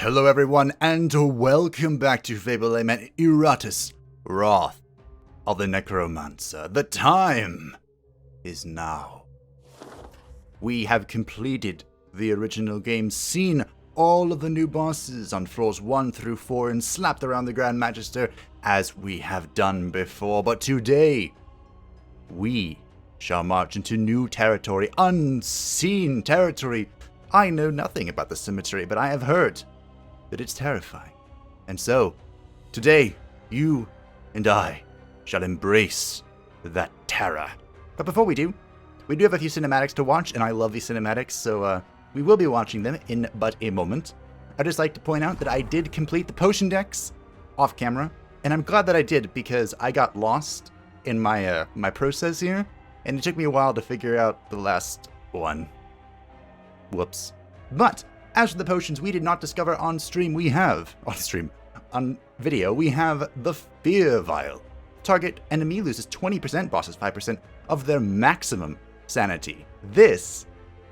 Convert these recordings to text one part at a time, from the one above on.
Hello everyone, and welcome back to Fable Lament Iratus, Wrath of the Necromancer. The time is now. We have completed the original game, seen all of the new bosses on floors 1 through 4, and slapped around the Grand Magister as we have done before. But today, we shall march into new territory, unseen territory. I know nothing about the cemetery, but I have heard that it's terrifying. And so, today, you and I shall embrace that terror. But before we do have a few cinematics to watch, and I love these cinematics, so we will be watching them in but a moment. I'd just like to point out that I did complete the potion decks off camera, and I'm glad that I did because I got lost in my my process here, and it took me a while to figure out the last one. Whoops. But as for the potions we did not discover on stream, on video, we have the Fear Vial. Target enemy loses 20%, bosses 5% of their maximum sanity. This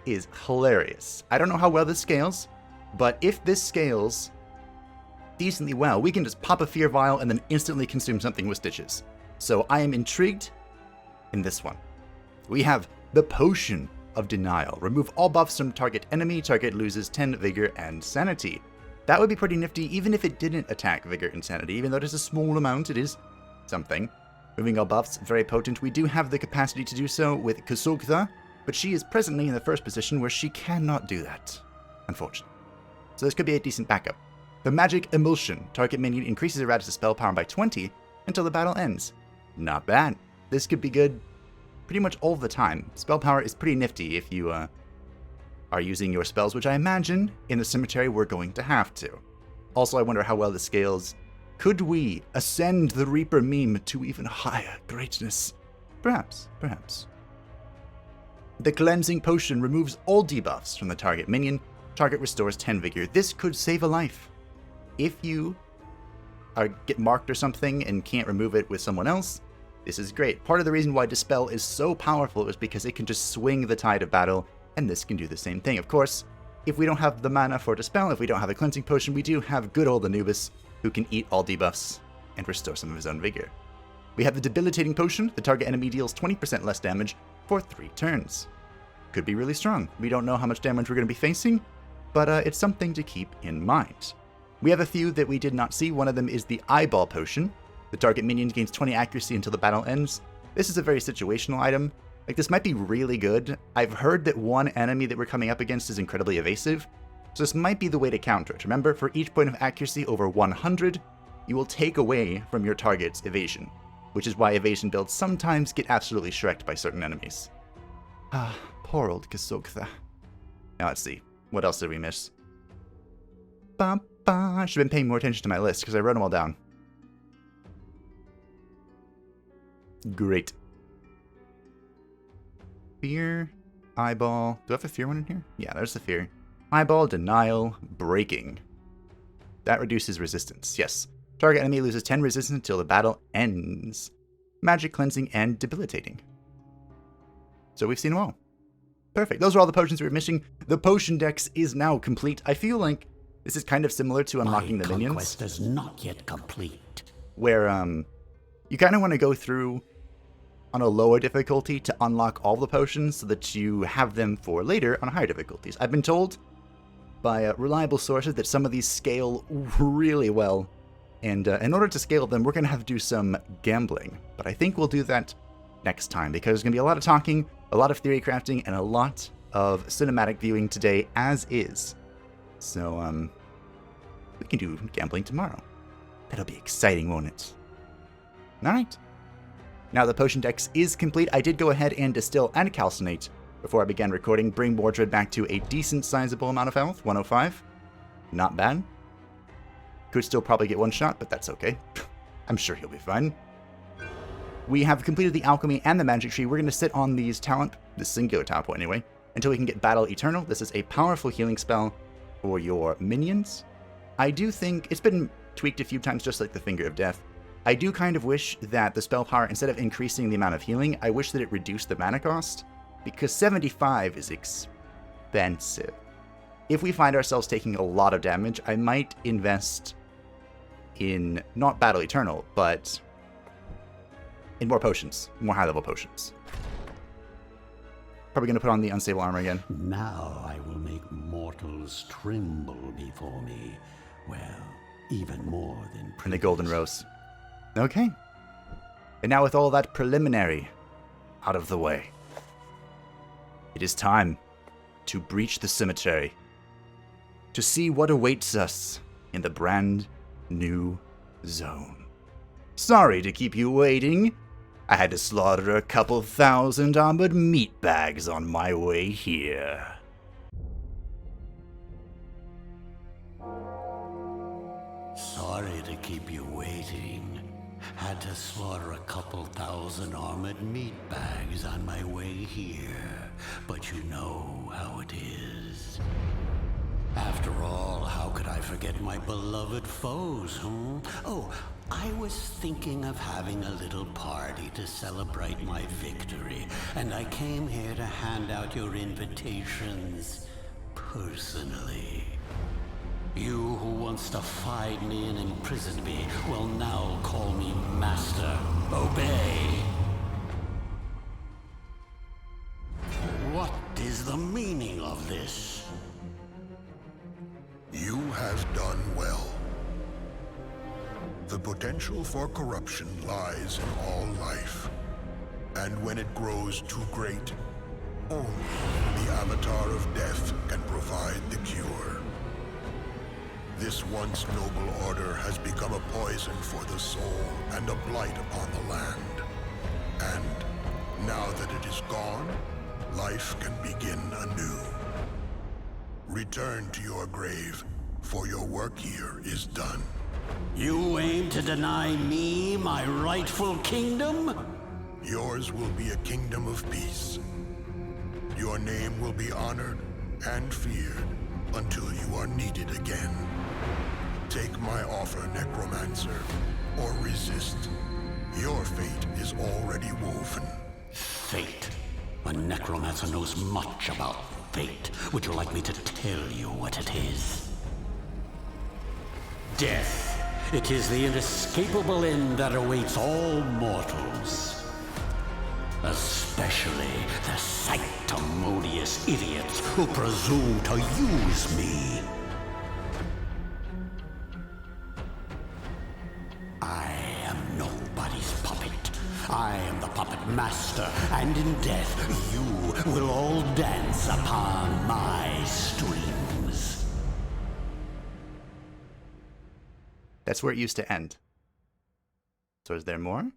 is hilarious. I don't know how well this scales, but if this scales decently well, we can just pop a Fear Vial and then instantly consume something with stitches. So I am intrigued in this one. We have the Potion of Denial. Remove all buffs from target enemy. Target loses 10 vigor and sanity. That would be pretty nifty even if it didn't attack vigor and sanity. Even though it is a small amount, it is something. Removing all buffs, very potent. We do have the capacity to do so with Kusugtha, but she is presently in the first position where she cannot do that, unfortunately. So this could be a decent backup. The Magic Emulsion. Target minion increases Iratus' spell power by 20 until the battle ends. Not bad. This could be good pretty much all the time. Spell power is pretty nifty if you are using your spells, which I imagine in the cemetery we're going to have to. Also, I wonder how well this scales. Could we ascend the Reaper meme to even higher greatness? Perhaps. The Cleansing Potion removes all debuffs from the target minion. Target restores 10 vigor. This could save a life. If you get marked or something and can't remove it with someone else, this is great. Part of the reason why Dispel is so powerful is because it can just swing the tide of battle, and this can do the same thing. Of course, if we don't have the mana for Dispel, if we don't have the Cleansing Potion, we do have good old Anubis, who can eat all debuffs and restore some of his own vigor. We have the Debilitating Potion. The target enemy deals 20% less damage for 3 turns. Could be really strong. We don't know how much damage we're going to be facing, but it's something to keep in mind. We have a few that we did not see. One of them is the Eyeball Potion. The target minion gains 20 accuracy until the battle ends. This is a very situational item. Like, this might be really good. I've heard that one enemy that we're coming up against is incredibly evasive, so this might be the way to counter it. Remember, for each point of accuracy over 100, you will take away from your target's evasion, which is why evasion builds sometimes get absolutely shreked by certain enemies. Ah, poor old Kusugtha. Now let's see. What else did we miss? I should have been paying more attention to my list because I wrote them all down. Great. Fear, Eyeball. Do I have a Fear one in here? Yeah, there's the Fear. Eyeball, Denial, Breaking. That reduces resistance, yes. Target enemy loses 10 resistance until the battle ends. Magic Cleansing and Debilitating. So we've seen them all. Perfect. Those are all the potions we were missing. The potion dex is now complete. I feel like this is kind of similar to unlocking the minions. Conquest is not yet complete. Where, you kind of want to go through on a lower difficulty to unlock all the potions so that you have them for later on higher difficulties. I've been told by reliable sources that some of these scale really well, and in order to scale them, we're going to have to do some gambling. But I think we'll do that next time, because there's going to be a lot of talking, a lot of theory crafting, and a lot of cinematic viewing today as is. So, we can do gambling tomorrow. That'll be exciting, won't it? Alright. Now the potion dex is complete. I did go ahead and distill and calcinate before I began recording. Bring Mordred back to a decent sizable amount of health, 105. Not bad. Could still probably get one shot, but that's okay. I'm sure he'll be fine. We have completed the alchemy and the magic tree. We're going to sit on these talent, this singular talent point anyway, until we can get Battle Eternal. This is a powerful healing spell for your minions. I do think it's been tweaked a few times, just like the Finger of Death. I do kind of wish that the spell power, instead of increasing the amount of healing, I wish that it reduced the mana cost, because 75 is expensive. if we find ourselves taking a lot of damage, I might invest in, not Battle Eternal, but in more potions, more high-level potions. Probably going to put on the unstable armor again. Now I will make mortals tremble before me. Well, even more than And the golden rose. Okay. And now with all that preliminary out of the way, it is time to breach the cemetery, to see what awaits us in the brand new zone. Sorry to keep you waiting. I had to slaughter a couple thousand armored meat bags on my way here. Sorry to keep you waiting. Had to slaughter a couple thousand armored meat bags on my way here. But you know how it is. After all, how could I forget my beloved foes, Oh, I was thinking of having a little party to celebrate my victory, and I came here to hand out your invitations personally. You who once defied me and imprisoned me will now call me master. Obey! What is the meaning of this? You have done well. The potential for corruption lies in all life. And when it grows too great, only the Avatar of Death can provide the cure. This once noble order has become a poison for the soul and a blight upon the land. And now that it is gone, life can begin anew. Return to your grave, for your work here is done. You aim to deny me my rightful kingdom? Yours will be a kingdom of peace. Your name will be honored and feared until you are needed again. Take my offer, Necromancer, or resist. Your fate is already woven. Fate. A necromancer knows much about fate. Would you like me to tell you what it is? Death. It is the inescapable end that awaits all mortals. Especially the sanctimonious idiots who presume to use me. I am nobody's puppet. I am the puppet master, and in death, you will all dance upon my strings. That's where it used to end. So is there more?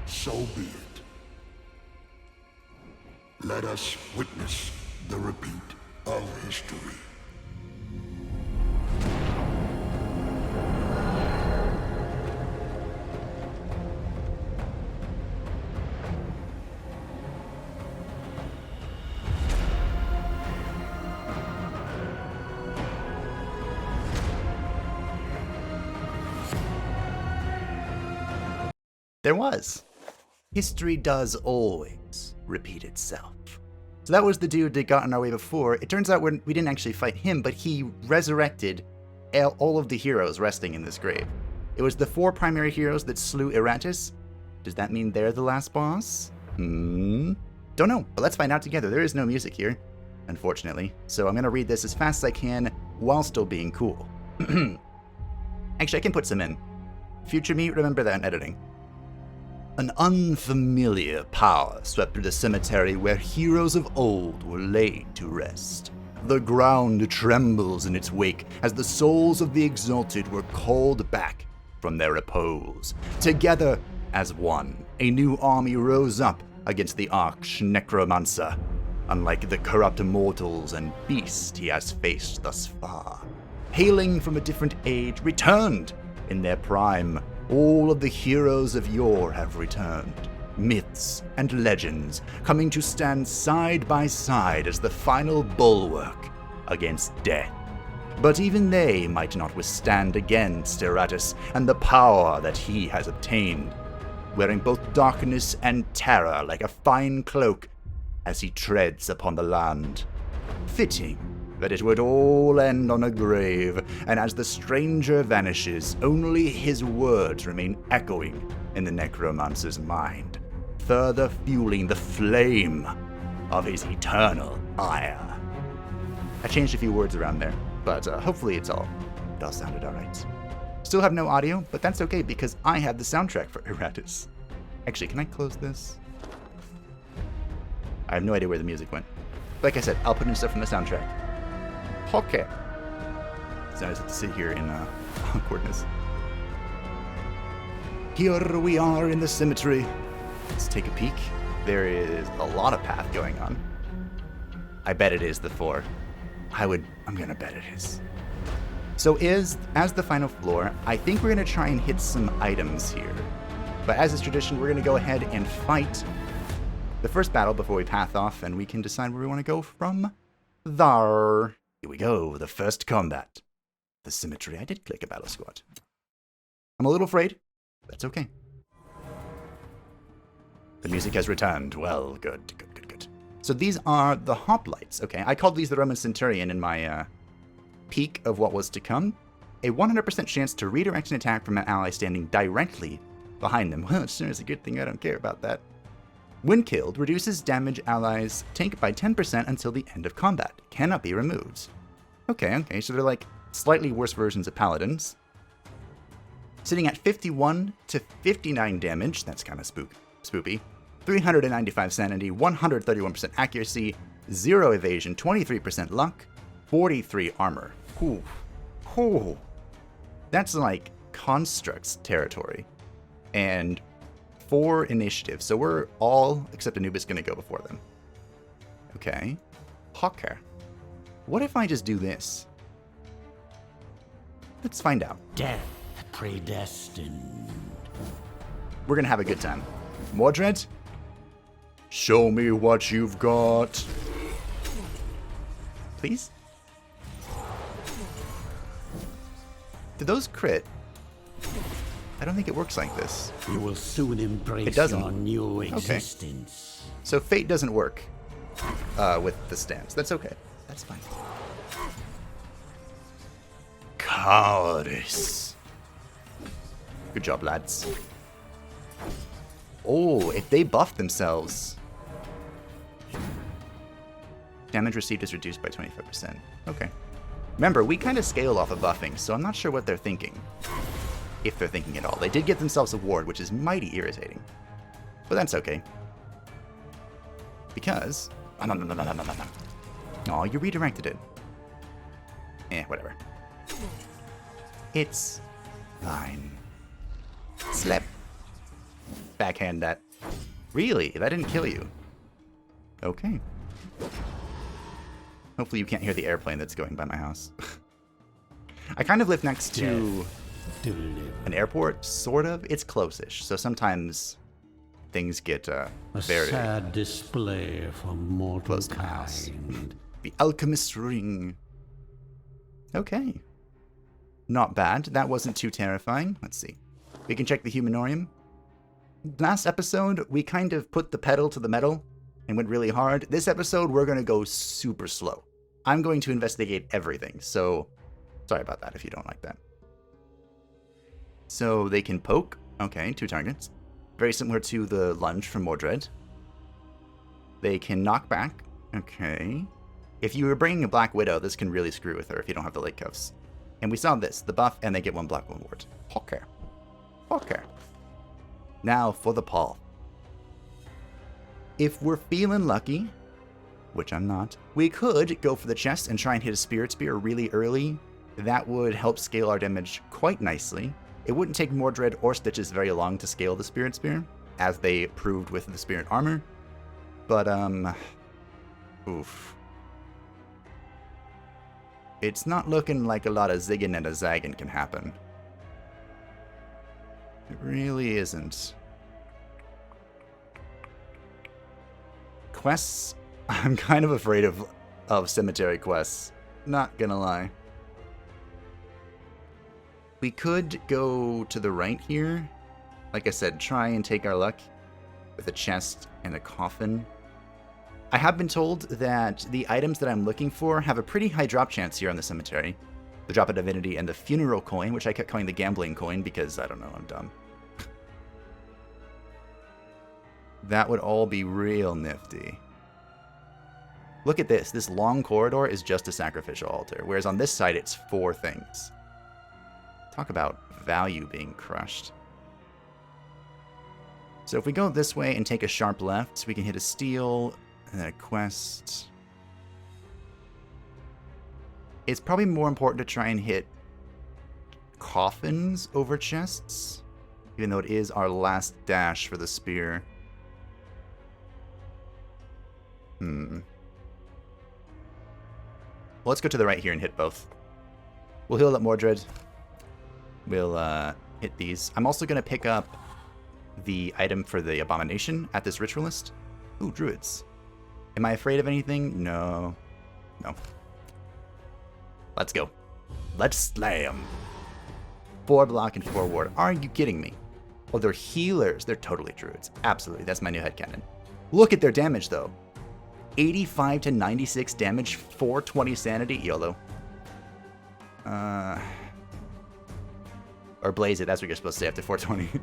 So be it. Let us witness the repeat of history. There was. History does always repeat itself. So that was the dude that got in our way before. It turns out we didn't actually fight him, but he resurrected all of the heroes resting in this grave. It was the 4 primary heroes that slew Iratus. Does that mean they're the last boss? Don't know, but let's find out together. There is no music here, unfortunately. So I'm going to read this as fast as I can while still being cool. Actually, I can put some in. Future me, remember that in editing. An unfamiliar power swept through the cemetery where heroes of old were laid to rest. The ground trembles in its wake as the souls of the exalted were called back from their repose. Together as one, a new army rose up against the arch necromancer, unlike the corrupt mortals and beasts he has faced thus far. Hailing from a different age, returned in their prime. All of the heroes of yore have returned, myths and legends coming to stand side by side as the final bulwark against death. But even they might not withstand against Iratus and the power that he has obtained, wearing both darkness and terror like a fine cloak as he treads upon the land. Fitting that it would all end on a grave, and as the stranger vanishes, only his words remain echoing in the necromancer's mind, further fueling the flame of his eternal ire. I changed a few words around there, but hopefully it all sounded alright. Still have no audio, but that's okay because I have the soundtrack for Iratus. Actually, can I close this? I have no idea where the music went. Like I said, I'll put in stuff from the soundtrack. Okay. So I just have to sit here in awkwardness. Here we are in the cemetery. Let's take a peek. There is a lot of path going on. I bet it is the 4. I'm gonna bet it is. So as the final floor, I think we're gonna try and hit some items here. But as is tradition, we're gonna go ahead and fight the first battle before we path off, and we can decide where we want to go from there. Here we go, the first combat. The cemetery. I did click a battle squad. I'm a little afraid. That's okay. The music has returned. Well, good. So these are the hoplites, okay? I called these the Roman Centurion in my peek of what was to come. A 100% chance to redirect an attack from an ally standing directly behind them. Well, it sure is a good thing I don't care about that. When killed, reduces damage allies take by 10% until the end of combat. Cannot be removed. Okay, so they're like slightly worse versions of paladins. Sitting at 51 to 59 damage, that's kind of spoopy. 395 sanity, 131% accuracy, 0 evasion, 23% luck, 43 armor. Ooh. That's like constructs territory. And 4 initiative. So we're all, except Anubis, going to go before them. Okay. Hawker. What if I just do this? Let's find out. Death predestined. We're going to have a good time. Mordred, show me what you've got. Please? Did those crit? I don't think it works like this. You will soon embrace It doesn't. your new existence. Okay. So fate doesn't work with the stance. That's okay. That's fine. Cowardice. Good job, lads. Oh, if they buff themselves, damage received is reduced by 25%. Okay. Remember, we kind of scale off of buffing, so I'm not sure what they're thinking. If they're thinking at all. They did get themselves a ward, which is mighty irritating. But that's okay. Because... Aw, you redirected it. Whatever. It's fine. Slap. Backhand that. Really? That didn't kill you. Okay. Hopefully you can't hear the airplane that's going by my house. I kind of live next to an airport, sort of. It's close-ish, so sometimes things get very sad display from mortal close to my house. kind. The Alchemist's Ring. Okay. Not bad. That wasn't too terrifying. Let's see. We can check the Humanorium. Last episode, we kind of put the pedal to the metal and went really hard. This episode, we're going to go super slow. I'm going to investigate everything, so sorry about that if you don't like that. So they can poke. Okay, 2 targets. Very similar to the lunge from Mordred. They can knock back. Okay. If you were bringing a Black Widow, this can really screw with her if you don't have the leg cuffs. And we saw this, the buff, and they get 1 Black Widow ward. Okay. Okay. Now for the Paul. If we're feeling lucky, which I'm not, we could go for the chest and try and hit a Spirit Spear really early. That would help scale our damage quite nicely. It wouldn't take Mordred or Stitches very long to scale the Spirit Spear, as they proved with the Spirit Armor. But, oof. It's not looking like a lot of zigging and a zagging can happen. It really isn't. Quests? I'm kind of afraid of cemetery quests. Not gonna lie. We could go to the right here. Like I said, try and take our luck with a chest and a coffin. I have been told that the items that I'm looking for have a pretty high drop chance here on the cemetery. The Drop of Divinity and the Funeral Coin, which I kept calling the Gambling Coin because, I don't know, I'm dumb. That would all be real nifty. Look at this. This long corridor is just a sacrificial altar, whereas on this side it's 4 things. Talk about value being crushed. So if we go this way and take a sharp left, we can hit a steal and then a quest. It's probably more important to try and hit coffins over chests, even though it is our last dash for the spear. Well, let's go to the right here and hit both. We'll heal up Mordred. We'll hit these. I'm also going to pick up the item for the abomination at this ritualist. Ooh, druids. Am I afraid of anything? No. No. Let's go. Let's slay them. 4 block and 4 ward. Are you kidding me? Oh, they're healers. They're totally druids. Absolutely. That's my new headcanon. Look at their damage, though. 85 to 96 damage, 420 sanity. YOLO. Or blaze it. That's what you're supposed to say after 420.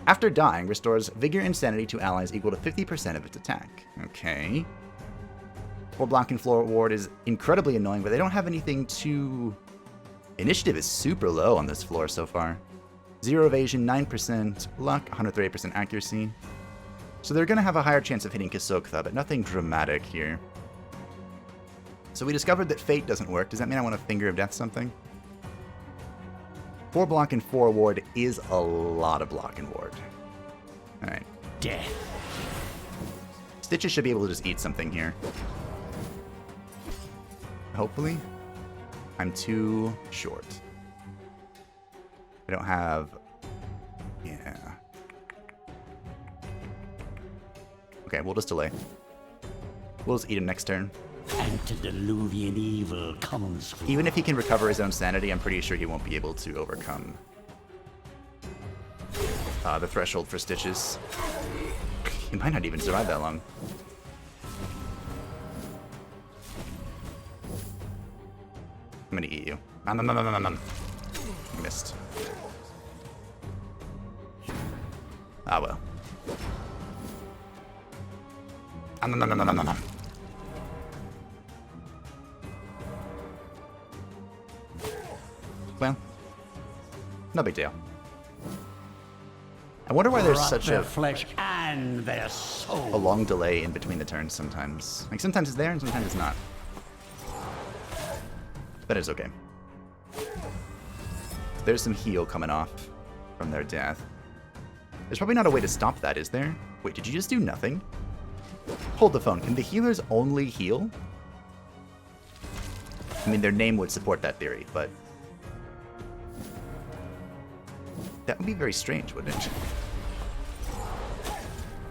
After dying, restores vigor and sanity to allies equal to 50% of its attack. Okay. 4 block and floor ward is incredibly annoying, but they don't have anything to... Initiative is super low on this floor so far. 0 evasion, 9% luck, 138% accuracy. So they're going to have a higher chance of hitting Kasokha, but nothing dramatic here. So we discovered that Fate doesn't work. Does that mean I want to Finger of Death something? 4 block and 4 ward is a lot of block and ward. Alright. Death. Stitches should be able to just eat something here. Hopefully. I'm too short. I don't have... Yeah. Okay, we'll just delay. We'll just eat him next turn. Antediluvian evil comes. Even if he can recover his own sanity, I'm pretty sure he won't be able to overcome the threshold for Stitches. He might not even survive that long. I'm gonna eat you. Missed. Ah well. Well, no big deal. I wonder why there's such their flesh and their soul. a long delay in between the turns sometimes. Like sometimes it's there and sometimes it's not. But it's okay. There's some heal coming off from their death. There's probably not a way to stop that, is there? Wait, did you just do nothing? Hold the phone. Can the healers only heal? I mean, their name would support that theory, but... that would be very strange, wouldn't it?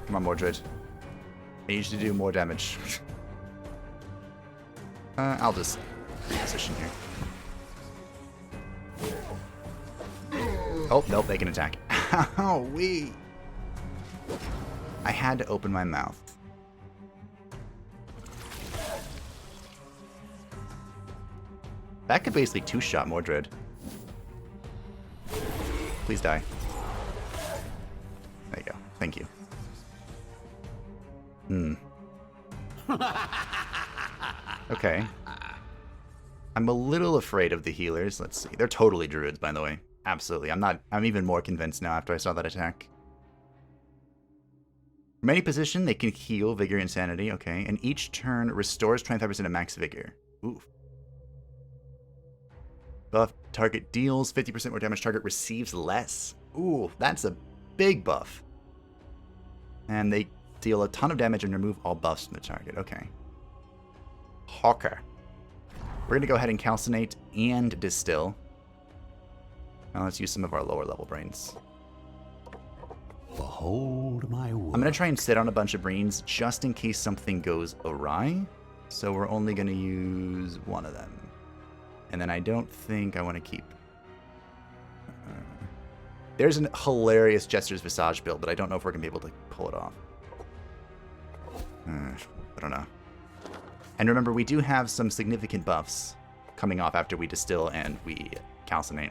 Come on, Mordred. I need you to do more damage. I'll just reposition here. Oh, nope, they can attack. Ow-wee! I had to open my mouth. That could basically two-shot Mordred. Please die. There you go. Thank you. Okay. I'm a little afraid of the healers. Let's see. They're totally druids, by the way. Absolutely. I'm even more convinced now after I saw that attack. From any position, they can heal Vigor and Sanity. Okay. And each turn restores 25% of max Vigor. Oof. Buff. Target deals 50% more damage. Target receives less. Ooh, that's a big buff. And they deal a ton of damage and remove all buffs from the target. Okay. Hawker. We're going to go ahead and calcinate and distill. Now let's use some of our lower level brains. Behold my work. I'm going to try and sit on a bunch of brains just in case something goes awry. So we're only going to use one of them. And then I don't think I want to keep... there's a hilarious Jester's Visage build, but I don't know if we're going to be able to pull it off. What don't know. And remember, we do have some significant buffs coming off after we distill and we calcinate.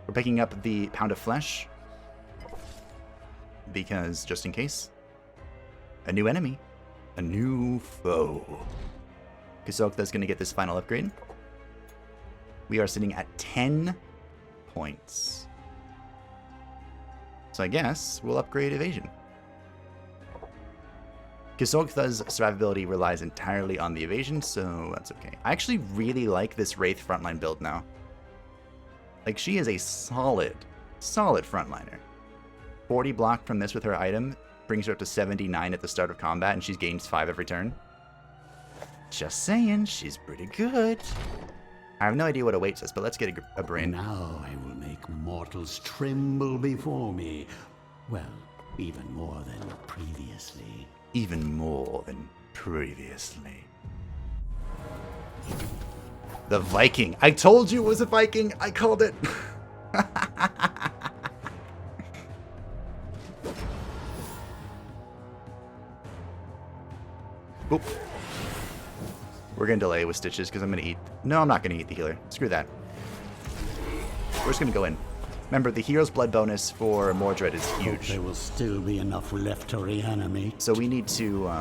We're picking up the Pound of Flesh, because just in case, a new enemy, a new foe. Kasokta's going to get this final upgrade. We are sitting at 10 points. So I guess we'll upgrade evasion. Kasokta's survivability relies entirely on the evasion, so that's okay. I actually really like this Wraith frontline build now. Like, she is a solid frontliner. 40 block from this with her item brings her up to 79 at the start of combat, and she's gained 5 every turn. Just saying, she's pretty good. I have no idea what awaits us, but let's get a brain. Now I will make mortals tremble before me. Well, even more than previously. Even more than previously. The Viking. I told you it was a Viking. I called it. Oop. We're going to delay with stitches because I'm going to eat... No, I'm not going to eat the healer. Screw that. We're just going to go in. Remember, the hero's blood bonus for Mordred is huge. There will still be enough left to reanimate. So we need to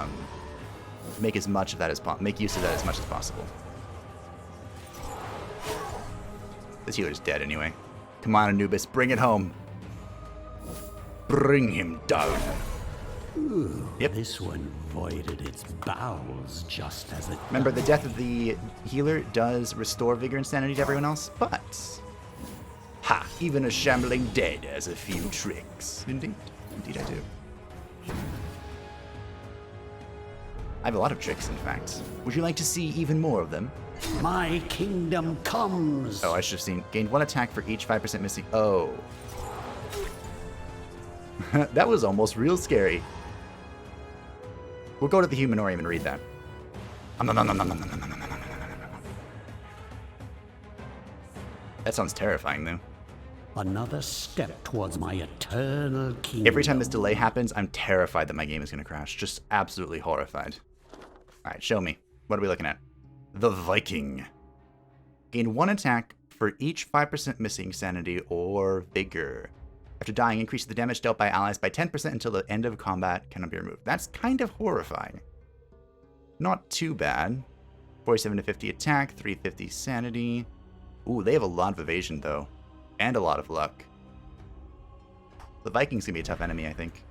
make as much of that as make use of that as much as possible. This healer's dead anyway. Come on, Anubis, bring it home. Bring him down. Ooh, yep. This one voided its bowels just as it... Remember, the death of the healer does restore vigor and sanity to everyone else, but... Ha! Even a shambling dead has a few tricks. Indeed. Indeed I do. I have a lot of tricks, in fact. Would you like to see even more of them? My kingdom comes! Oh, I should have seen. Gained 1 attack for each 5% missing. Oh. That was almost real scary. We'll go to the Humanorium and read that. That sounds terrifying, though. Another step towards my eternal kingdom. Every time this delay happens, I'm terrified that my game is going to crash. Just absolutely horrified. Alright, show me. What are we looking at? The Viking. Gain 1 attack for each 5% missing sanity or vigor. After dying, increase the damage dealt by allies by 10% until the end of combat cannot be removed. That's kind of horrifying. Not too bad. 47 to 50 attack, 350 sanity. Ooh, they have a lot of evasion, though. And a lot of luck. The Viking's gonna be a tough enemy, I think.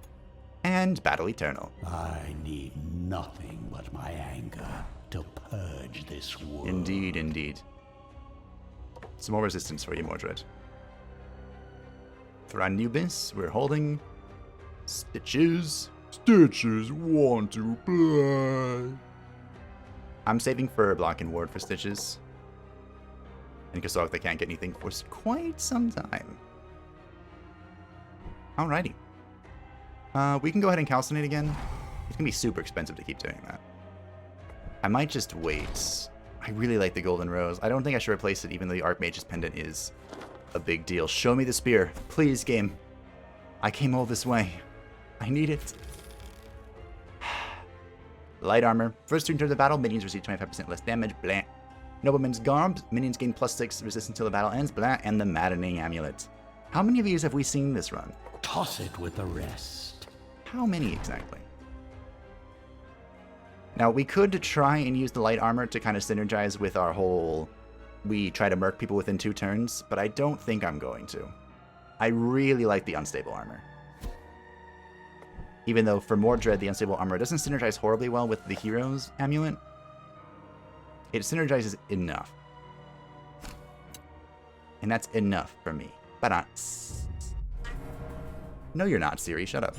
And Battle Eternal. I need nothing but my anger to purge this world. Indeed, indeed. Some more resistance for you, Mordred. For Anubis, we're holding Stitches. Stitches want to play. I'm saving for block and ward for Stitches. And Kasok, they can't get anything for quite some time. Alrighty. We can go ahead and calcinate again. It's gonna be super expensive to keep doing that. I might just wait. I really like the Golden Rose. I don't think I should replace it, even though the Archmage's Pendant is a big deal. Show me the spear. Please, game. I came all this way. I need it. Light armor. First 3 turns of battle, minions receive 25% less damage. Blah. Nobleman's Garb. Minions gain +6 resistance until the battle ends. Blah. And the Maddening Amulet. How many of these have we seen this run? Toss it with the rest. How many exactly? Now, we could try and use the light armor to kind of synergize with our whole... We try to murk people within 2 turns, but I don't think I'm going to. I really like the unstable armor. Even though for Mordred, the unstable armor doesn't synergize horribly well with the hero's amulet, it synergizes enough. And that's enough for me. But no, you're not, Siri. Shut up.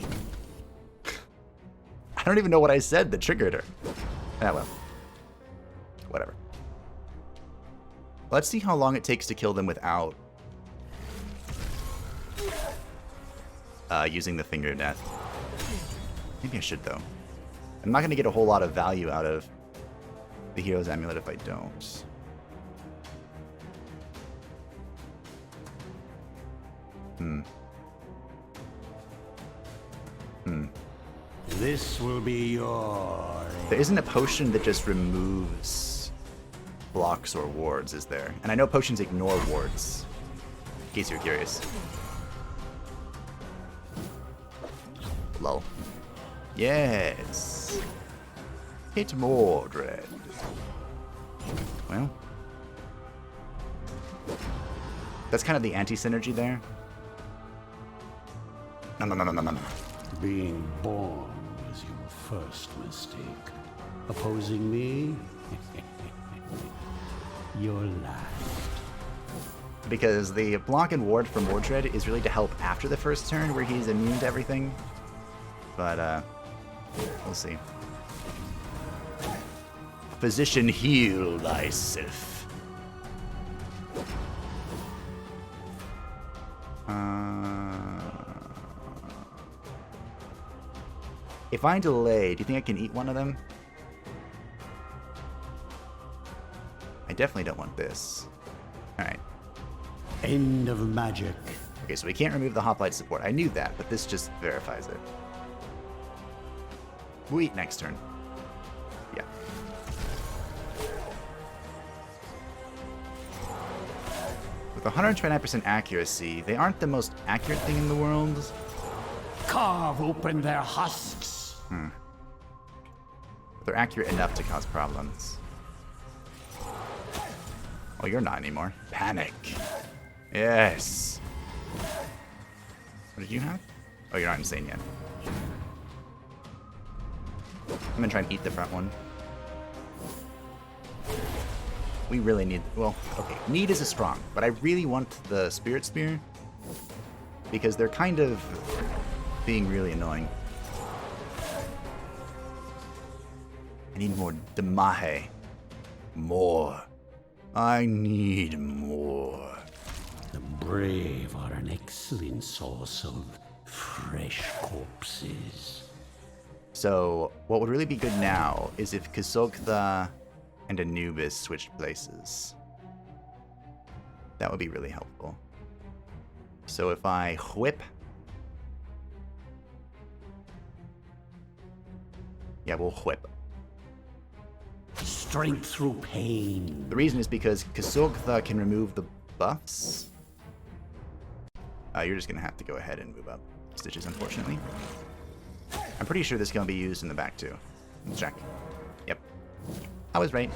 I don't even know what I said that triggered her. Ah, well. Whatever. Let's see how long it takes to kill them without using the Finger of Death. Maybe I should, though. I'm not going to get a whole lot of value out of the Hero's Amulet if I don't. This will be your There isn't a potion that just removes blocks or wards, is there? And I know potions ignore wards, in case you're curious. Lol. Yes. Hit Mordred. Well. That's kind of the anti-synergy there. No. Being born was your first mistake. Opposing me? Your last. Because the block and ward for Mordred is really to help after the first turn where he's immune to everything. But, we'll see. Physician, heal thyself. If I delay, do you think I can eat one of them? I definitely don't want this. Alright. End of magic. Okay, so we can't remove the hoplite support. I knew that, but this just verifies it. We'll eat next turn. Yeah. With 129% accuracy, they aren't the most accurate thing in the world. Carve open their husks. But they're accurate enough to cause problems. Oh, you're not anymore. Panic. Yes. What did you have? Oh, you're not insane yet. I'm gonna try and eat the front one. We really need... Well, okay. Need is a strong, but I really want the Spirit Spear. Because they're kind of being really annoying. I need more Damahe. More. I need more. The brave are an excellent source of fresh corpses. So, what would really be good now is if Kazogtha and Anubis switched places. That would be really helpful. So if I whip... Yeah, we'll whip. Strength through pain. The reason is because Kazogtha can remove the buffs. You're just going to have to go ahead and move up stitches, unfortunately. I'm pretty sure this is going to be used in the back, too. Let's check. Yep. I was right.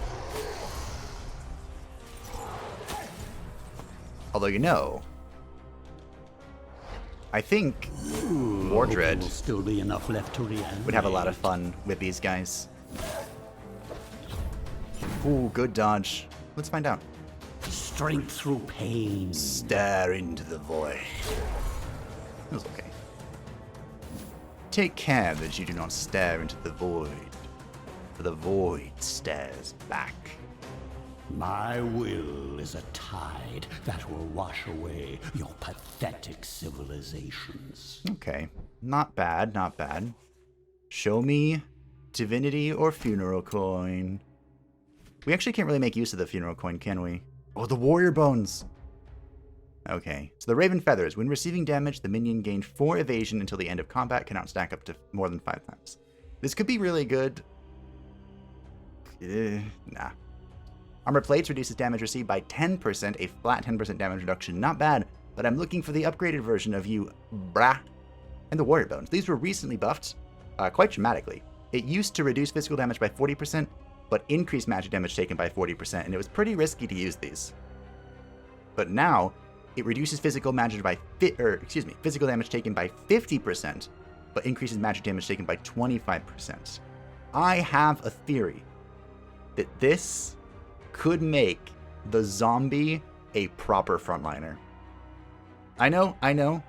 Although, you know, I think Mordred will still be enough left to reanimate. would have a lot of fun with these guys. Ooh, good dodge. Let's find out. Strength through pain. Stare into the void. It was okay. Take care that you do not stare into the void, for the void stares back. My will is a tide that will wash away your pathetic civilizations. Okay, not bad, not bad. Show me divinity or funeral coin. We actually can't really make use of the funeral coin, can we? Oh, the warrior bones. Okay, so the raven feathers. When receiving damage, the minion gained 4 evasion until the end of combat, cannot stack up to more than 5 times. This could be really good. Nah. Armor plates reduces damage received by 10%, a flat 10% damage reduction. Not bad, but I'm looking for the upgraded version of you, brah. And the warrior bones. These were recently buffed, quite dramatically. It used to reduce physical damage by 40%, but increased magic damage taken by 40%, and it was pretty risky to use these. But now, it reduces physical damage physical damage taken by 50%, but increases magic damage taken by 25%. I have a theory that this could make the zombie a proper frontliner. I know,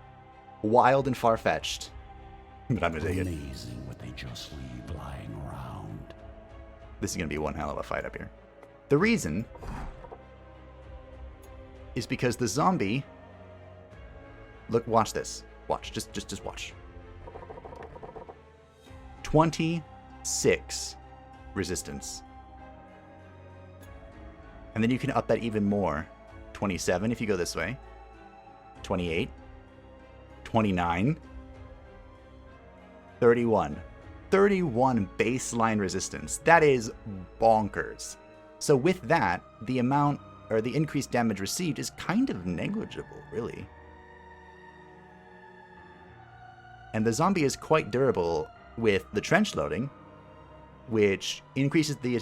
wild and far-fetched, but I'm gonna take it. Amazing what they just leave lying around. This is gonna be one hell of a fight up here. The reason is because the zombie... Look, watch this. Watch, just watch. 26 resistance. And then you can up that even more. 27 if you go this way. 28. 29. 31. 31 baseline resistance. That is bonkers. So with that, the amount, or the increased damage received is kind of negligible, really. And the zombie is quite durable with the trench loading, which increases the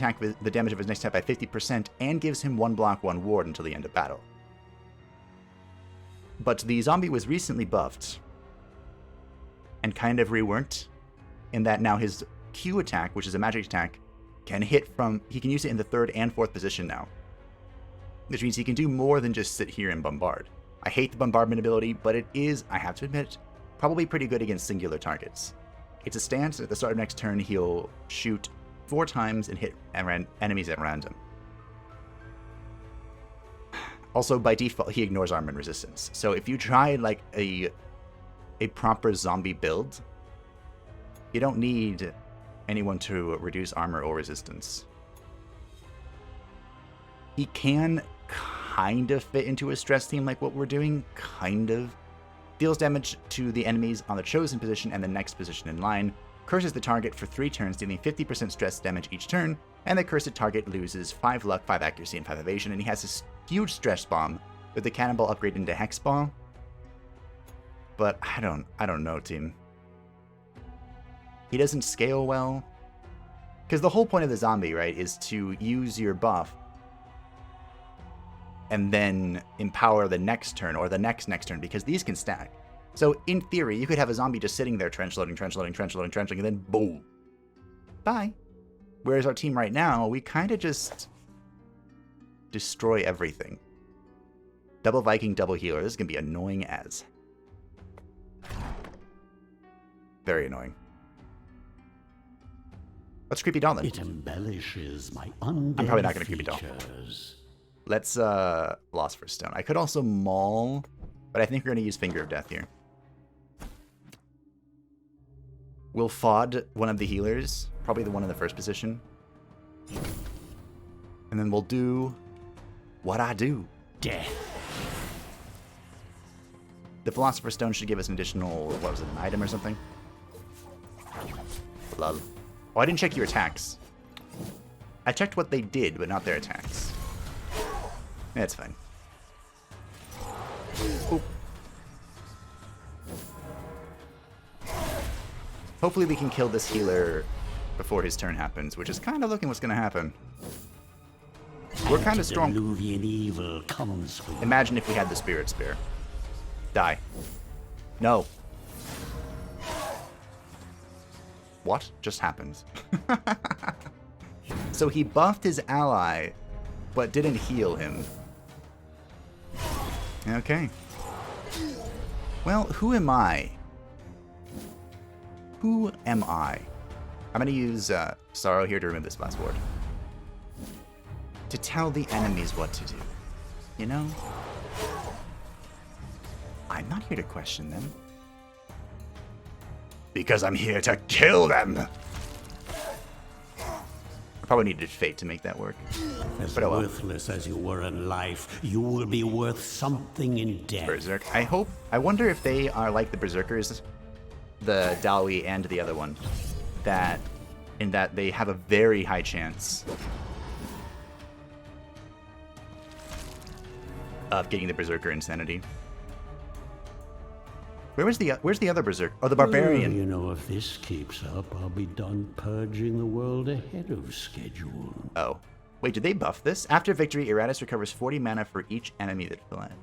damage of his next attack by 50% and gives him 1 block, 1 ward until the end of battle. But the zombie was recently buffed and kind of reworked in that now his Q attack, which is a magic attack, can hit from, he can use it in the 3rd and 4th position now. Which means he can do more than just sit here and bombard. I hate the bombardment ability, but it is, I have to admit, probably pretty good against singular targets. It's a stance, at the start of next turn he'll shoot 4 times and hit enemies at random. Also, by default, he ignores armor and resistance. So if you try like a proper zombie build, you don't need anyone to reduce armor or resistance. He can kind of fit into a stress team like what we're doing, kind of. Deals damage to the enemies on the chosen position and the next position in line, curses the target for 3 turns, dealing 50% stress damage each turn, and the cursed target loses 5 luck, 5 accuracy, and 5 evasion, and he has this huge stress bomb with the cannonball upgrade into hex ball. But I don't know, team. He doesn't scale well. Because the whole point of the zombie, right, is to use your buff and then empower the next turn or the next turn, because these can stack. So in theory, you could have a zombie just sitting there trench loading, and then boom. Bye. Whereas our team right now, we kind of just destroy everything. Double Viking, double healer. This is going to be annoying as. Very annoying. Let's creepy doll then. It embellishes my I'm probably not going to creepy doll. Let's Philosopher's Stone. I could also maul, but I think we're going to use Finger of Death here. We'll FOD one of the healers, probably the one in the first position. And then we'll do what I do. Death. The Philosopher's Stone should give us an additional, what was it, an item or something? Lol. Oh, I didn't check your attacks. I checked what they did, but not their attacks. That's fine. Oop. Hopefully we can kill this healer before his turn happens, which is kind of looking what's going to happen. We're kind of strong. Evil comes with Imagine if we had the Spirit Spear. Die. No. What just happened? So he buffed his ally, but didn't heal him. Okay. Well, who am I? Who am I? I'm going to use Sorrow here to remove this blast ward. To tell the enemies what to do. You know? I'm not here to question them. Because I'm here to kill them! I probably needed Fate to make that work. As but worthless as you were in life, you will be worth something in death. Berserk. I wonder if they are like the Berserkers, the Dalwi and the other one, in that they have a very high chance of getting the Berserker insanity. Where's the other Berserk? Oh, the Barbarian. You know, if this keeps up, I'll be done purging the world ahead of schedule. Oh. Wait, did they buff this? After victory, Iratus recovers 40 mana for each enemy that fled.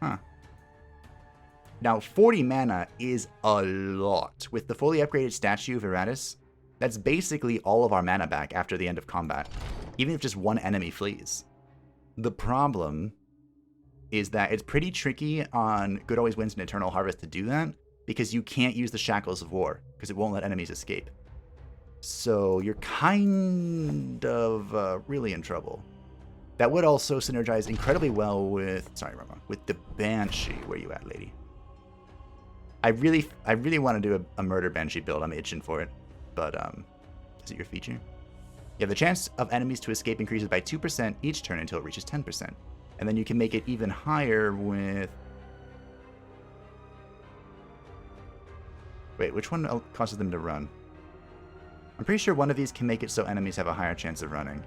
Huh. Now, 40 mana is a lot. With the fully upgraded statue of Iratus, that's basically all of our mana back after the end of combat, even if just one enemy flees. The problem is that it's pretty tricky on Good Always Wins and Eternal Harvest to do that, because you can't use the Shackles of War, because it won't let enemies escape. So you're kind of really in trouble. That would also synergize incredibly well with, with the Banshee. Where you at, lady? I really want to do a murder Banshee build. I'm itching for it, but is it your feature? You have the chance of enemies to escape increases by 2% each turn until it reaches 10%. And then you can make it even higher with... Wait, which one causes them to run? I'm pretty sure one of these can make it so enemies have a higher chance of running.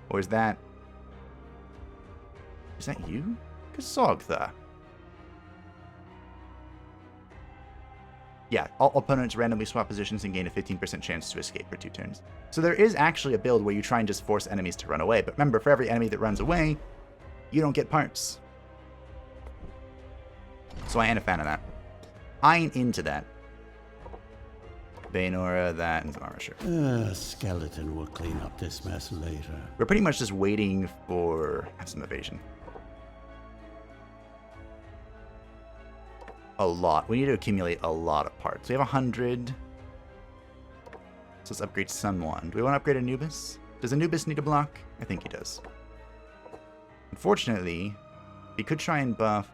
Or is that... Is that you? Kasogtha. Yeah, all opponents randomly swap positions and gain a 15% chance to escape for 2 turns. So there is actually a build where you try and just force enemies to run away. But remember, for every enemy that runs away, you don't get parts. So I ain't a fan of that. I ain't into that. Baneaura, that, and some armor, sure. Skeleton will clean up this mess later. We're pretty much just waiting for some evasion. A lot. We need to accumulate a lot of parts. We have 100. So let's upgrade someone. Do we want to upgrade Anubis? Does Anubis need a block? I think he does. Unfortunately, we could try and buff...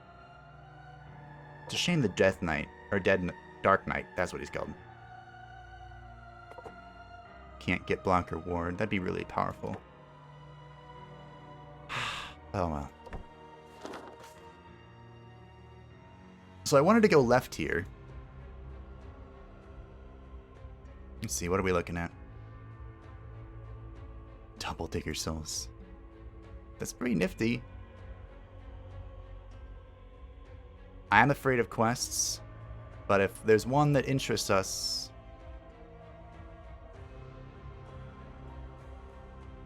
It's a shame the Death Knight, or Dark Knight, that's what he's called. Can't get block or ward. That'd be really powerful. Oh well. So I wanted to go left here. Let's see, what are we looking at? Double Digger Souls. That's pretty nifty. I am afraid of quests, but if there's one that interests us...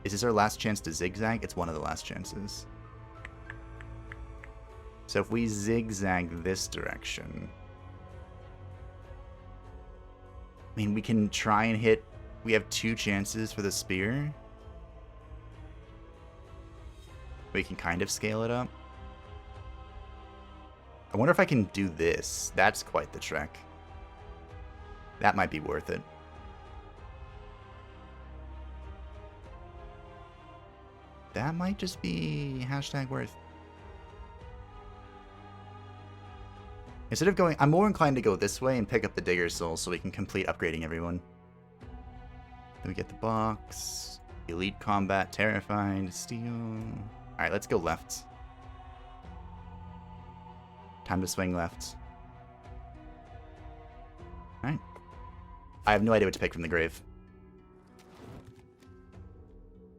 Is this our last chance to zigzag? It's one of the last chances. So if we zigzag this direction... I mean, we can try and hit... We have 2 chances for the spear. We can kind of scale it up. I wonder if I can do this. That's quite the trek. That might be worth it. That might just be #worth. Instead of going... I'm more inclined to go this way and pick up the Digger Soul so we can complete upgrading everyone. Then we get the box. Elite Combat, Terrified, Steel... Alright, let's go left. Time to swing left. Alright. I have no idea what to pick from the grave.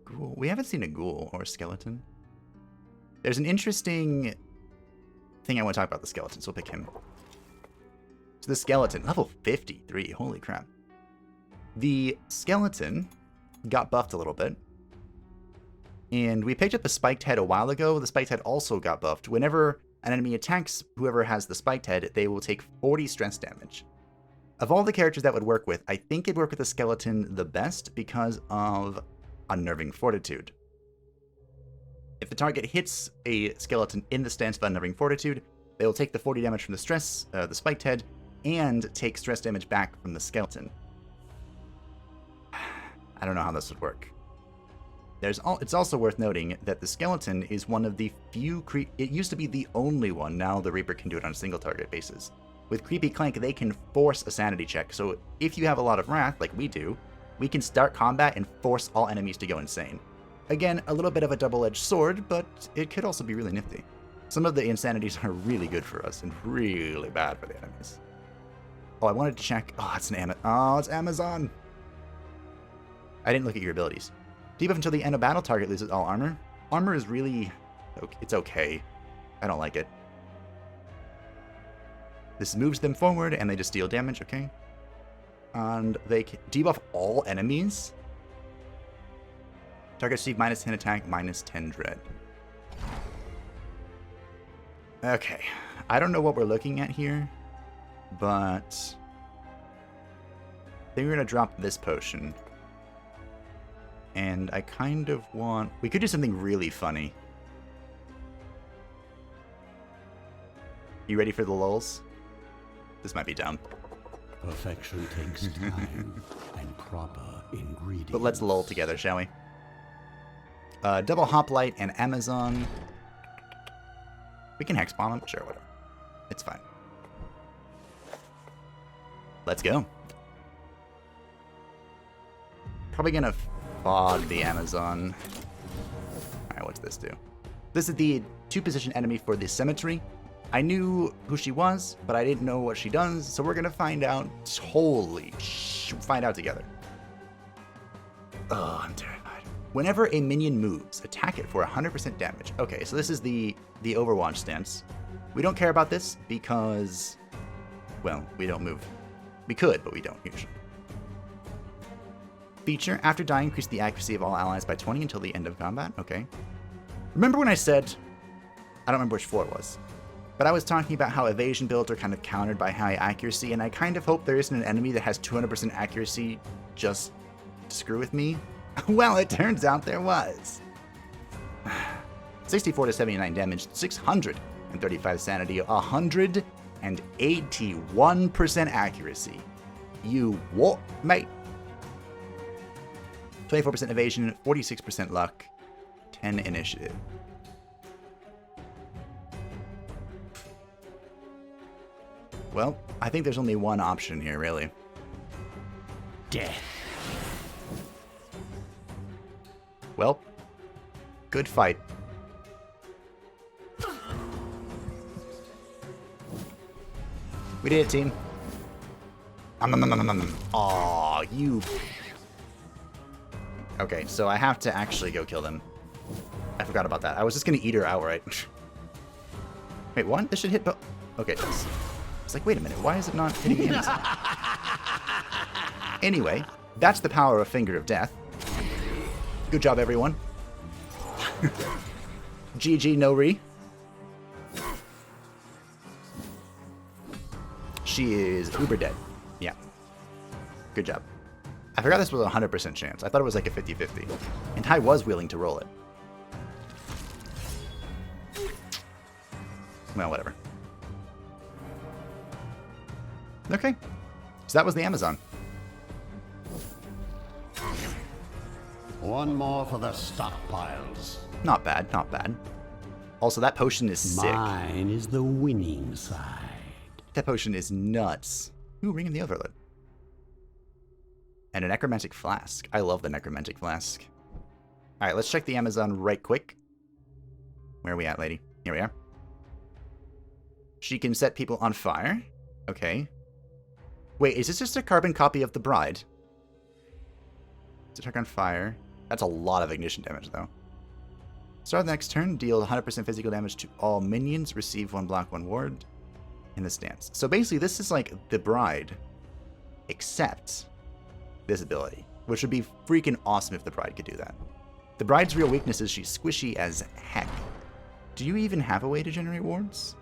Ghoul. We haven't seen a ghoul or a skeleton. There's an interesting thing I want to talk about the skeleton, so we'll pick him. So the skeleton, level 53, holy crap. The skeleton got buffed a little bit. And we picked up the spiked head a while ago. The spiked head also got buffed. Whenever an enemy attacks whoever has the spiked head, they will take 40 stress damage. Of all the characters that would work with, I think it'd work with the skeleton the best because of Unnerving Fortitude. If the target hits a skeleton in the stance of Unnerving Fortitude, they will take the 40 damage from the spiked head, and take stress damage back from the skeleton. I don't know how this would work. It's also worth noting that the skeleton is one of the few it used to be the only one, now the Reaper can do it on a single target basis. With Creepy Clank, they can force a sanity check, so if you have a lot of wrath, like we do, we can start combat and force all enemies to go insane. Again, a little bit of a double-edged sword, but it could also be really nifty. Some of the insanities are really good for us and really bad for the enemies. Oh, I wanted to check. Oh, it's it's Amazon. I didn't look at your abilities. Debuff until the end of battle, target loses all armor. Armor is really... It's okay. I don't like it. This moves them forward, and they just deal damage, okay? And they can debuff all enemies. Target receive -10 attack, -10 dread. Okay. I don't know what we're looking at here, but... I think we're going to drop this potion. And I kind of want... We could do something really funny. You ready for the lulz? This might be dumb. Perfection takes time and proper ingredients. But let's lull together, shall we? Double Hoplite and Amazon. We can Hex Bomb him? Sure, whatever. It's fine. Let's go. Probably gonna fog the Amazon. Alright, what's this do? This is the 2-position enemy for the cemetery. I knew who she was, but I didn't know what she does, so we're gonna find out. Find out together. Oh, I'm terrified. Whenever a minion moves, attack it for 100% damage. Okay, so this is the Overwatch stance. We don't care about this because, well, we don't move. We could, but we don't usually. Feature, after dying, increase the accuracy of all allies by 20 until the end of combat. Okay. Remember when I said, I don't remember which floor it was, but I was talking about how evasion builds are kind of countered by high accuracy, and I kind of hope there isn't an enemy that has 200% accuracy just to screw with me. Well, it turns out there was. 64 to 79 damage, 635 sanity, 181% accuracy. You what, mate? 24% evasion, 46% luck, 10 initiative. Well, I think there's only one option here, really. Death. Well, good fight. We did it, team. Aw, you... Okay, so I have to actually go kill them. I forgot about that. I was just gonna eat her outright. Wait, what? This should hit both. Okay, it does. It's like, wait a minute, why is it not hitting the Amazon? Anyway, that's the power of Finger of Death. Good job, everyone. GG, no re. She is uber dead. Yeah. Good job. I forgot this was a 100% chance. I thought it was like a 50-50. And Ty was willing to roll it. Well, whatever. Okay. So that was the Amazon. One more for the stockpiles. Not bad, not bad. Also, that potion is sick. Mine is the winning side. That potion is nuts. Ooh, Ring of the Overlord. And a Necromantic Flask. I love the Necromantic Flask. Alright, let's check the Amazon right quick. Where are we at, lady? Here we are. She can set people on fire. Okay. Wait, is this just a carbon copy of the Bride? Attack on fire. That's a lot of ignition damage, though. Start the next turn. Deal 100% physical damage to all minions. Receive 1 block, 1 ward. In the stance. So basically, this is like the Bride, except this ability, which would be freaking awesome if the Bride could do that. The Bride's real weakness is she's squishy as heck. Do you even have a way to generate wards?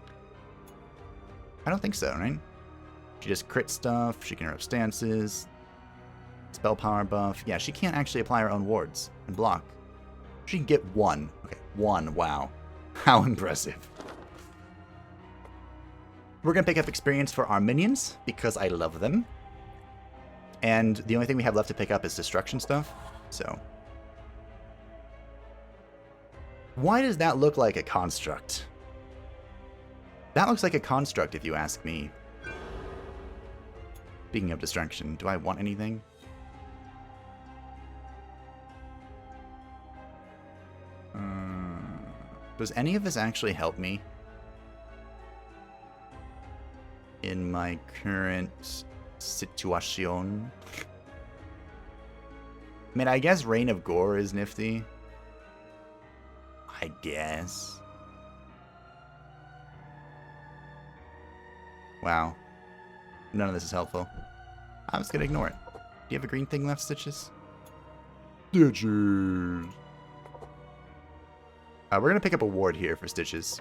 I don't think so, right? She just crit stuff. She can interrupt stances. Spell power buff. Yeah, she can't actually apply her own wards and block. She can get 1. Okay, 1. Wow. How impressive. We're going to pick up experience for our minions, because I love them. And the only thing we have left to pick up is destruction stuff, so. Why does that look like a construct? That looks like a construct, if you ask me. Speaking of destruction, do I want anything? Does any of this actually help me in my current situation? I mean, I guess Reign of Gore is nifty. I guess. Wow. None of this is helpful. I'm just gonna ignore it. Do you have a green thing left, Stitches? Stitches! We're gonna pick up a ward here for Stitches.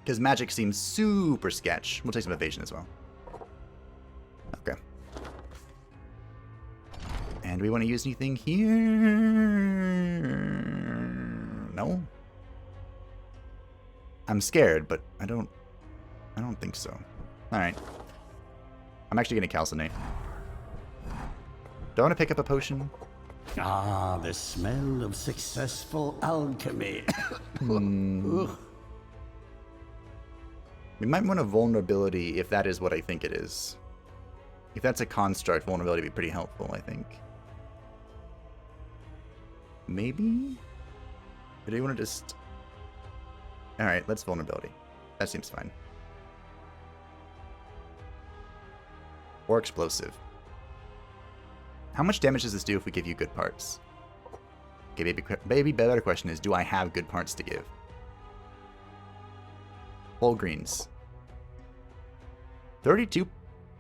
Because magic seems super sketch. We'll take some evasion as well. Okay. And do we want to use anything here? No? I'm scared, but I don't think so. Alright. I'm actually gonna calcinate. Do I want to pick up a potion? Ah, the smell of successful alchemy. We might want a vulnerability if that is what I think it is. If that's a construct, vulnerability would be pretty helpful, I think. Maybe? Or do you want to just... Alright, let's vulnerability. That seems fine. Or explosive. How much damage does this do if we give you good parts? Okay, maybe better question is, do I have good parts to give? Full greens. 32.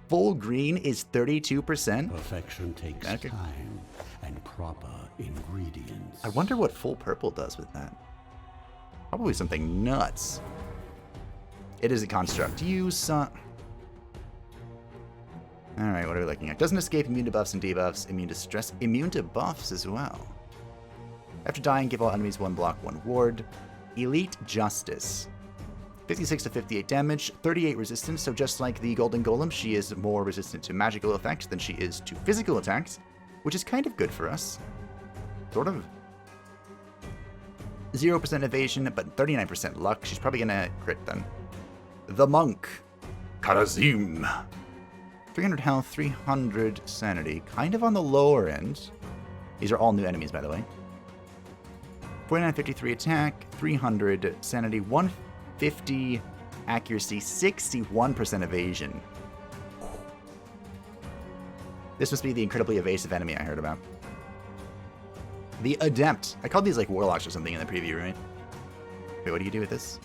Full green is 32%? Perfection takes Okay. time and proper ingredients. I wonder what full purple does with that. Probably something nuts. It is a construct. You son. Alright, what are we looking at? Doesn't escape immune to buffs and debuffs, immune to stress, immune to buffs as well. After dying, give all enemies 1 block, 1 ward. Elite Justice. 56 to 58 damage, 38 resistance, so just like the Golden Golem, she is more resistant to magical effects than she is to physical attacks, which is kind of good for us. Sort of. 0% evasion, but 39% luck. She's probably gonna crit then. The Monk. Karazim. 300 health, 300 sanity. Kind of on the lower end. These are all new enemies, by the way. 4953 attack, 300 sanity, 150 accuracy, 61% evasion. This must be the incredibly evasive enemy I heard about. The Adept. I called these like warlocks or something in the preview, right? Wait, what do you do with this?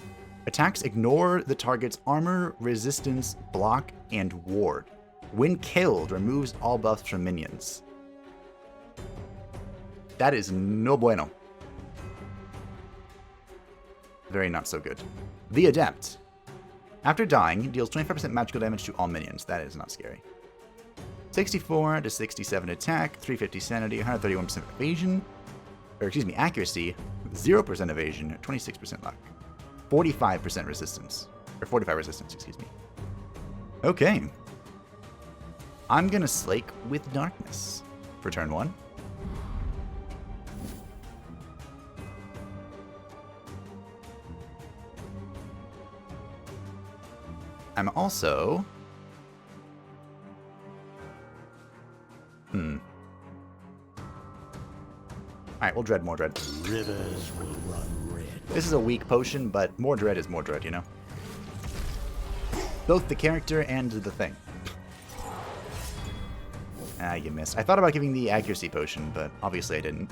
Attacks ignore the target's armor, resistance, block, and ward. When killed, removes all buffs from minions. That is no bueno. Very not so good. The Adept. After dying, deals 25% magical damage to all minions. That is not scary. 64 to 67 attack, 350 sanity, 131% evasion, or excuse me, accuracy, 0% evasion, 26% luck, 45% resistance, or 45 resistance, excuse me. Okay. I'm gonna Slake with Darkness for turn 1. I'm also... Alright, we'll Dread more Dread. Rivers will run red. This is a weak potion, but more Dread is more Dread, you know? Both the character and the thing. Ah, you missed. I thought about giving the accuracy potion, but obviously I didn't.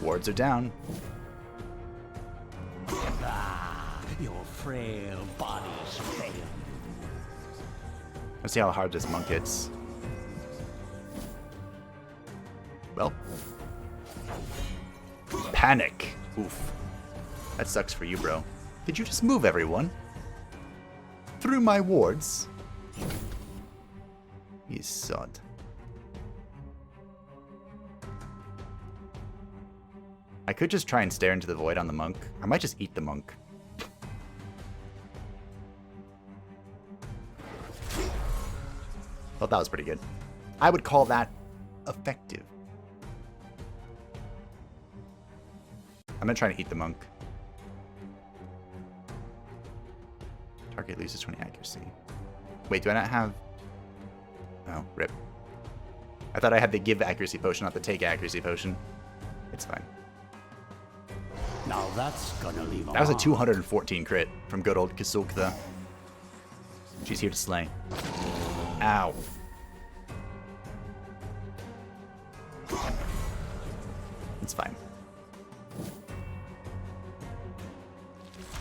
Wards are down. Your frail bodies fail. Let's see how hard this monk hits. Well. Panic. Oof. That sucks for you, bro. Did you just move everyone? Through my wards? You sod. I could just try and stare into the void on the monk. I might just eat the monk. Thought that was pretty good. I would call that effective. I'm gonna try to eat the monk. Target loses 20 accuracy. Wait, do I not have... Oh, rip. I thought I had the give accuracy potion, not the take accuracy potion. It's fine. Now that's gonna leave That was a 214 crit from good old Kisukta. She's here to slay. Ow. It's fine.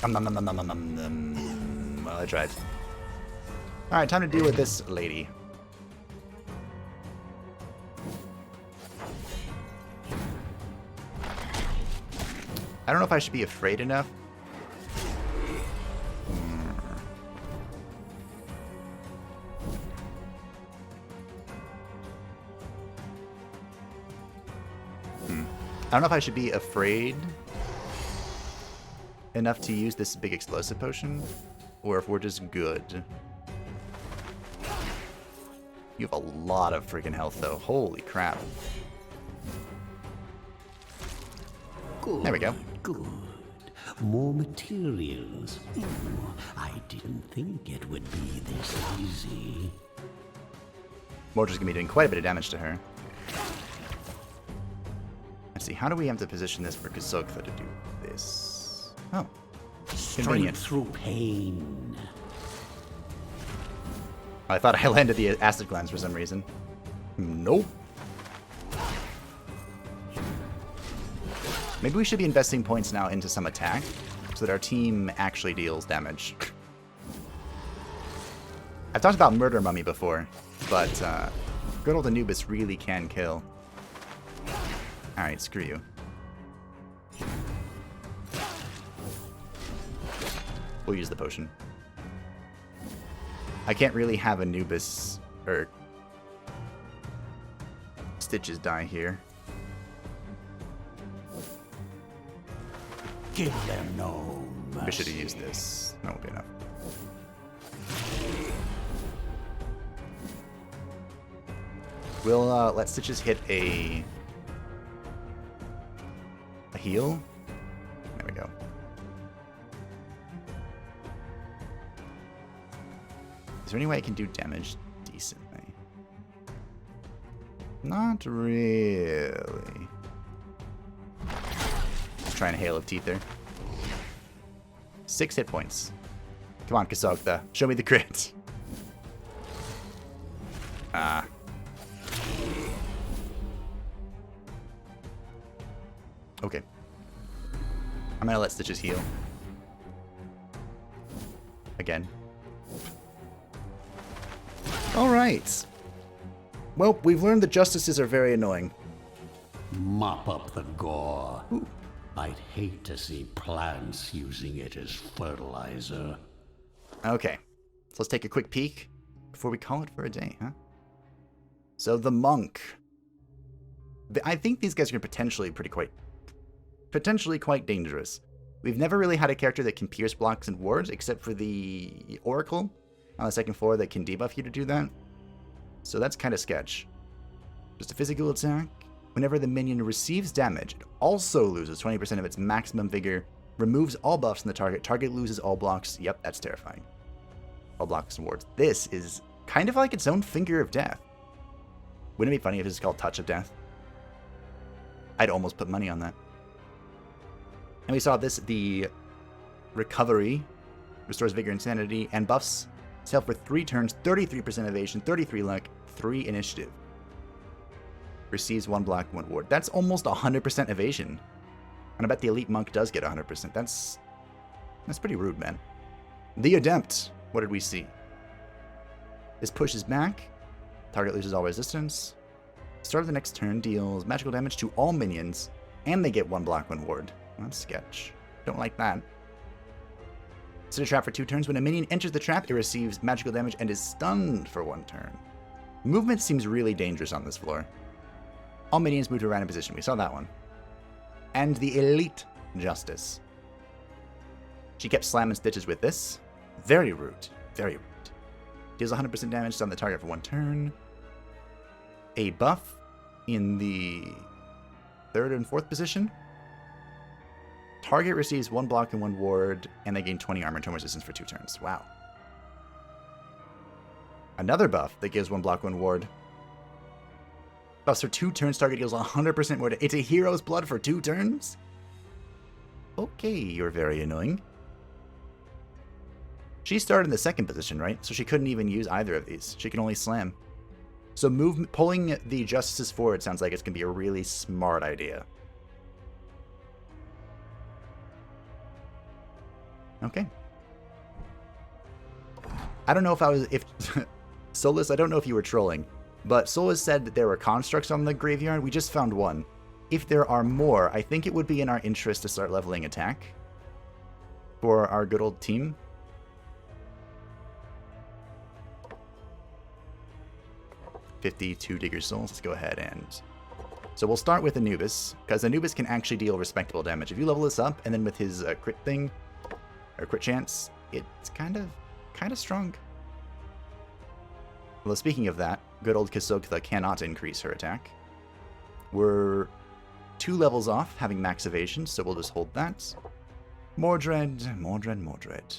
Well, I tried. Alright, time to deal with this lady. I don't know if I should be afraid enough. I don't know if I should be afraid enough to use this big explosive potion, or if we're just good. You have a lot of freaking health, though. Holy crap. Good, There we go. Good. More materials. I didn't think it would be this easy. Mortar's gonna be doing quite a bit of damage to her. Let's see, how do we have to position this for Kasokfa to do this? Oh. Strength Convenient. through pain. I thought I landed the acid glands for some reason. Nope. Maybe we should be investing points now into some attack so that our team actually deals damage. I've talked about Murder Mummy before, but good old Anubis really can kill. Alright, screw you. We'll use the potion. I can't really have Anubis or Stitches die here. Give them no mercy. We should have used this. That won't be enough. We'll let Stitches hit a heal. There we go. Is there any way I can do damage decently? Not really. Just trying a hail of teeth there. 6 hit points. Come on, Kasogtha. Show me the crit. Ah. Okay. I'm gonna let Stitches heal. Again. Alright. Well, we've learned that justices are very annoying. Mop up the gore. Ooh. I'd hate to see plants using it as fertilizer. Okay. So let's take a quick peek before we call it for a day, huh? So the monk. I think these guys are potentially quite dangerous. We've never really had a character that can pierce blocks and wards, except for the Oracle on the second floor that can debuff you to do that. So that's kind of sketch. Just a physical attack. Whenever the minion receives damage, it also loses 20% of its maximum vigor, removes all buffs from the target. Target loses all blocks. Yep, that's terrifying. All blocks and wards. This is kind of like its own finger of death. Wouldn't it be funny if this is called Touch of Death? I'd almost put money on that. And we saw this, the recovery, restores vigor and sanity, and buffs itself for 3 turns, 33% evasion, 33 luck, 3 initiative. Receives 1 block, 1 ward. That's almost 100% evasion. And I bet the elite monk does get 100%. That's pretty rude, man. The adept. What did we see? This pushes back. Target loses all resistance. Start of the next turn deals magical damage to all minions, and they get 1 block, 1 ward. That's sketch. Don't like that. Set a trap for 2 turns. When a minion enters the trap, it receives magical damage and is stunned for 1 turn. Movement seems really dangerous on this floor. All minions move to a random position. We saw that one. And the elite justice. She kept slamming Stitches with this. Very rude. Very rude. Deals 100% damage on the target for 1 turn. A buff in the 3rd and 4th position. Target receives 1 block and 1 ward, and they gain 20 armor and tome resistance for 2 turns. Wow. Another buff that gives 1 block, 1 ward. Buffs for 2 turns, target deals 100% more. It's a hero's blood for 2 turns? Okay, you're very annoying. She started in the 2nd position, right? So she couldn't even use either of these. She can only slam. So pulling the justices forward sounds like it's going to be a really smart idea. Okay. I don't know if Solus, I don't know if you were trolling, but Solus said that there were constructs on the graveyard. We just found 1. If there are more, I think it would be in our interest to start leveling attack for our good old team. $52 Digger Souls. Let's go ahead and... So we'll start with Anubis, because Anubis can actually deal respectable damage. If you level this up, and then with his crit thing, or crit chance, it's kind of strong. Well, speaking of that, good old Kasogtha cannot increase her attack. We're 2 levels off, having max evasion, so we'll just hold that. Mordred, Mordred, Mordred.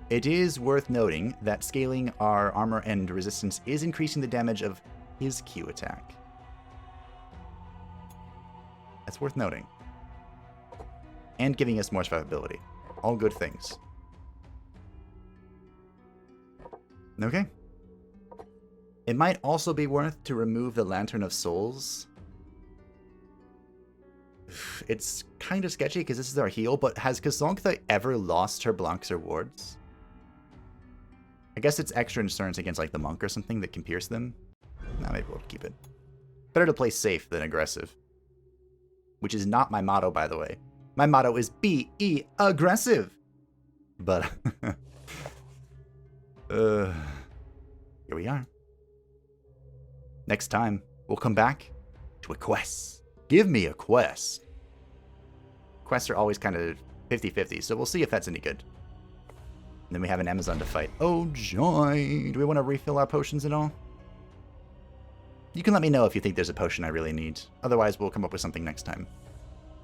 It is worth noting that scaling our armor and resistance is increasing the damage of his Q attack. That's worth noting. and giving us more survivability. All good things. Okay. It might also be worth to remove the Lantern of Souls. It's kind of sketchy because this is our heal, but has Kazonkha ever lost her Blanc's rewards? I guess it's extra insurance against like the monk or something that can pierce them. Nah, maybe we'll keep it. Better to play safe than aggressive. Which is not my motto, by the way. My motto is be aggressive. But here we are. Next time, we'll come back to a quest. Give me a quest. Quests are always kind of 50-50, so we'll see if that's any good. And then we have an Amazon to fight. Oh, joy. Do we want to refill our potions at all? You can let me know if you think there's a potion I really need. Otherwise, we'll come up with something next time.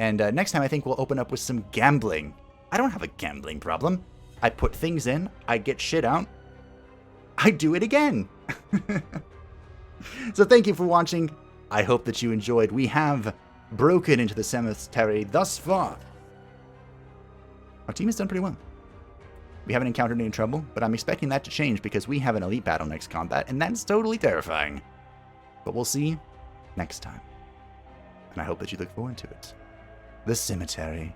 And next time, I think we'll open up with some gambling. I don't have a gambling problem. I put things in, I get shit out, I do it again. So thank you for watching. I hope that you enjoyed. We have broken into the cemetery thus far. Our team has done pretty well. We haven't encountered any trouble, but I'm expecting that to change because we have an elite battle next combat, and that's totally terrifying. But we'll see next time. And I hope that you look forward to it. The cemetery.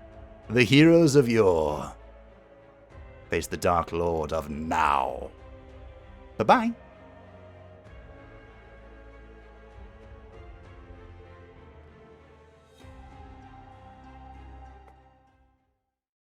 The heroes of yore face the Dark Lord of now. Bye-bye.